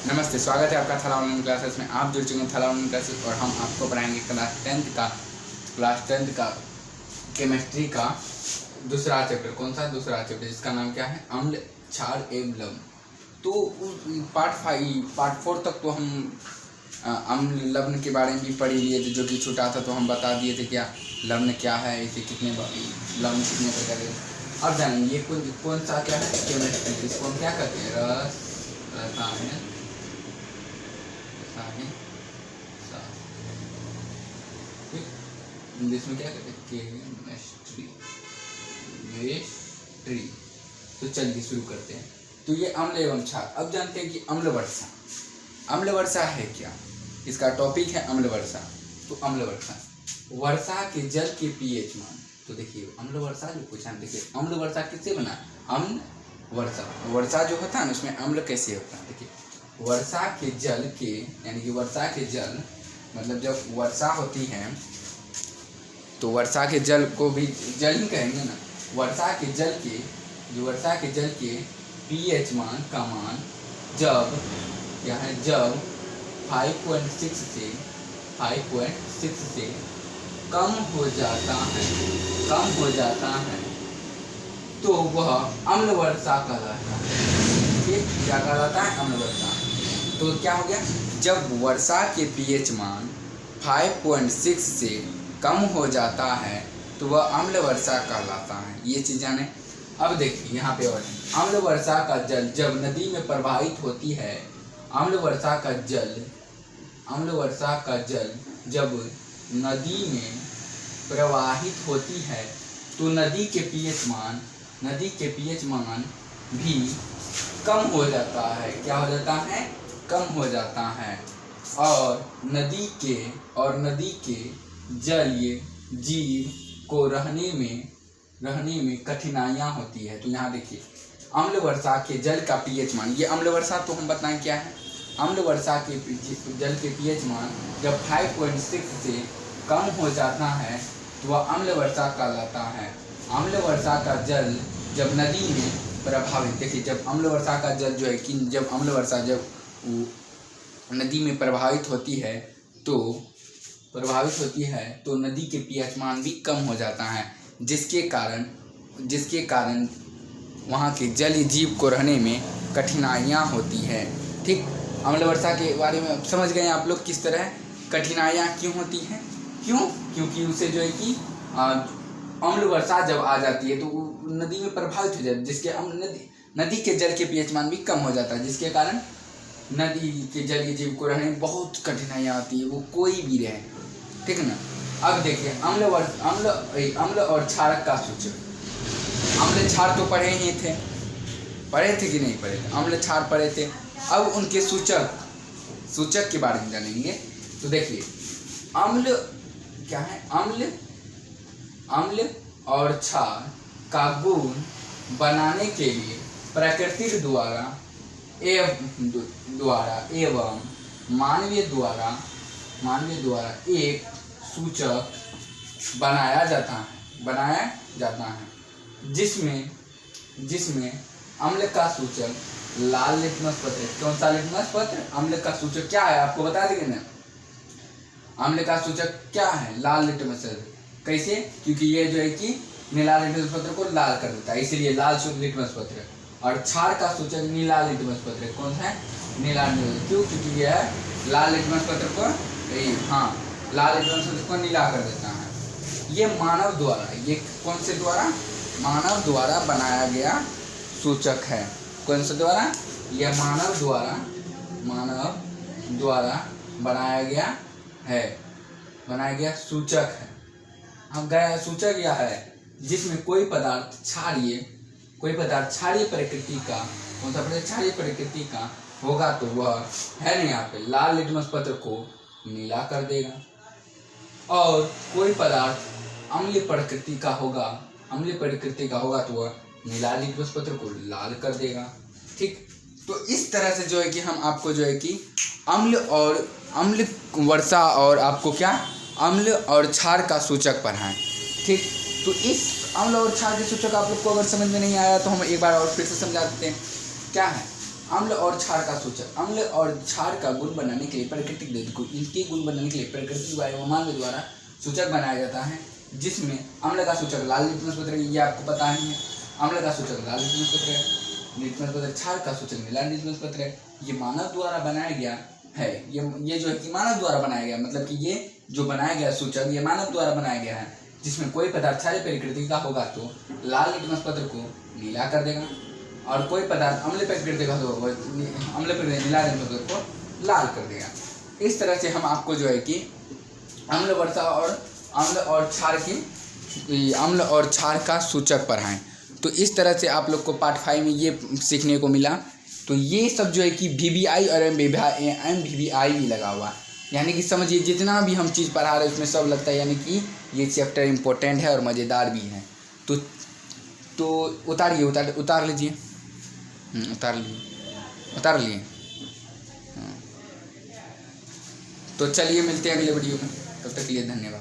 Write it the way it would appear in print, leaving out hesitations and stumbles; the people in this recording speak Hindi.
नमस्ते, स्वागत है आपका थाला ऑनलाइन क्लासेस में। आप जुड़ चुके हैं थाला ऑनलाइन क्लासेस और हम आपको पढ़ाएंगे क्लास टेंथ का केमिस्ट्री का दूसरा चैप्टर। कौन सा दूसरा चैप्टर, जिसका नाम क्या है? अम्ल, क्षार एवं लवण। तो पार्ट 4 तक तो हम अम्ल लवण के बारे में भी पढ़ लिए थे, जो कि छूटा था तो हम बता दिए थे क्या लवण क्या है, इसे कितने लवण कितने प्रकार के। अब जानेंगे ये कौन सा क्या है केमिस्ट्री, इसको हम क्या कहते हैं? रसायन इंग्लिश में क्या कहते हैं? केमिस्ट्री। तो चलिए शुरू करते हैं। तो ये अम्ल एवं क्षार। अब जानते हैं कि अम्ल वर्षा है क्या। इसका टॉपिक है अम्ल वर्षा। तो अम्ल वर्षा के जल के पीएच मान। तो देखिए अम्ल वर्षा जो पूछा, देखिए अम्ल वर्षा किससे बना? अम्ल वर्षा जो होता है ना, उसमें अम्ल कैसे होता है? देखिए वर्षा के जल के, यानी कि वर्षा के जल मतलब जब वर्षा होती है तो वर्षा के जल को भी जल ही कहेंगे ना। वर्षा के जल के पीएच मान का मान जब क्या है, जब 5.6 से कम हो जाता है तो वह अम्ल वर्षा कहलाता है। ये क्या कहलाता है? अम्ल वर्षा। तो क्या हो गया? जब वर्षा के पीएच मान 5.6 से कम हो जाता है तो वह अम्ल वर्षा कहलाता है। ये चीज़ जाने। अब देखिए यहाँ पे और अम्ल वर्षा का जल जब नदी में प्रवाहित होती है, अम्ल वर्षा का जल जब नदी में प्रवाहित होती है तो नदी के पीएच मान भी कम हो जाता है। क्या हो जाता है? कम हो जाता है। और नदी के जलीय जीव को रहने में कठिनाइयाँ होती है। तो यहाँ देखिए अम्ल वर्षा के जल का पीएच मान, ये अम्ल वर्षा तो हम बताएं क्या है। अम्ल वर्षा के जल के पीएच मान जब 5.6 से कम हो जाता है तो वह अम्ल वर्षा कहलाता है। अम्ल वर्षा का जल जब नदी में प्रभावित, देखिए जब अम्ल वर्षा का जल जो है कि जब अम्ल वर्षा जब नदी में प्रभावित होती है तो नदी के पीएच मान भी कम हो जाता है, जिसके कारण वहाँ के जलीय जीव को रहने में कठिनाइयाँ होती है। ठीक, अम्ल वर्षा के बारे में समझ गए आप लोग किस तरह कठिनाइयाँ क्यों होती हैं? क्योंकि उसे जो है कि अम्ल वर्षा जब आ जाती है तो नदी में प्रभावित हो जाती है, जिसके नदी के जल के पीएच मान भी कम हो जाता है, जिसके कारण नदी के जलीय जीव को रहने में बहुत कठिनाइयाँ आती है, वो कोई भी रहे। ठीक ना। अब देखिए अम्ल और क्षारक का सूचक। अम्ल क्षार तो पढ़े थे कि नहीं पढ़े थे? अम्ल क्षार पढ़े थे। अब उनके सूचक के बारे में जानेंगे। तो देखिए अम्ल क्या है? अम्ल और क्षार का गुण बनाने के लिए प्रकृति द्वारा एवं मानवीय द्वारा एक सूचक बनाया जाता है जिसमें अम्ल का सूचक लाल लिटमस पत्र। कौन सा लिटमस पत्र? अम्ल का सूचक क्या है आपको बता देंगे ना। अम्ल का सूचक क्या है? लाल लिटमस पत्र। कैसे? क्योंकि ये जो है कि नीला लिटमस पत्र को लाल कर देता है, इसीलिए लाल लिटमस पत्र। और क्षार का सूचक नीला लिटमस पत्र। कौन है? नीला लिटमस। क्यों? क्योंकि यह लाल लिटमस पत्र को लाल लिटमस पत्र को नीला कर देता है। ये मानव द्वारा बनाया गया सूचक है। कौन से द्वारा? यह मानव द्वारा बनाया गया सूचक है। हम गया सूचक यह है जिसमें कोई पदार्थ क्षारीय प्रकृति का, कौन सा क्षारीय प्रकृति का होगा तो वह है नहीं यहाँ पे लाल लिटमस पत्र को नीला कर देगा, और कोई पदार्थ अम्लीय प्रकृति का होगा तो वह नीला लिटमस पत्र को लाल कर देगा। ठीक, तो इस तरह से जो है कि हम आपको जो है कि अम्ल वर्षा और आपको क्या अम्ल और क्षार का सूचक पढ़ाएं। ठीक, तो इस अम्ल और क्षार के सूचक आप लोग को अगर समझ में नहीं आया तो हम एक बार और फिर से समझा देते हैं। क्या है? अम्ल और क्षार का सूचक। अम्ल और क्षार का गुण बनाने के लिए प्राकृतिक द्रव्य को इनके गुण बनाने के लिए प्राकृतिक वायुमान के द्वारा सूचक बनाया जाता है, जिसमें अम्ल का सूचक लाल लिटमस पत्र, ये आपको पता ही है। अम्ल का सूचक लाल लिटमस पत्र है, लिटमस पत्र। क्षार का सूचक नीला लिटमस पत्र है। ये मानव द्वारा बनाया गया है। ये जो है कि मानव द्वारा बनाया गया, मतलब कि ये जो बनाया गया सूचक ये मानव द्वारा बनाया गया है, जिसमें कोई पदार्थ क्षारीय प्रकृति का होगा तो लाल लिटमस पत्र को नीला कर देगा, और कोई पदार्थ अम्ल प्रकृति का तो अम्ल प्रकृति नीला लिटमस पत्र को लाल कर देगा। इस तरह से हम आपको जो है कि अम्ल वर्षा और अम्ल और क्षार का सूचक पढ़ाएं। तो इस तरह से आप लोग को पार्ट 5 में ये सीखने को मिला। तो ये सब जो है कि VVI और MVVI भी लगा हुआ है, यानी कि समझिए जितना भी हम चीज़ पढ़ा रहे हैं उसमें सब लगता है, यानी कि ये चैप्टर इम्पोर्टेंट है और मज़ेदार भी है। तो उतार लीजिए। उतार लिए। तो चलिए मिलते हैं अगले वीडियो में, तब तक के लिए धन्यवाद।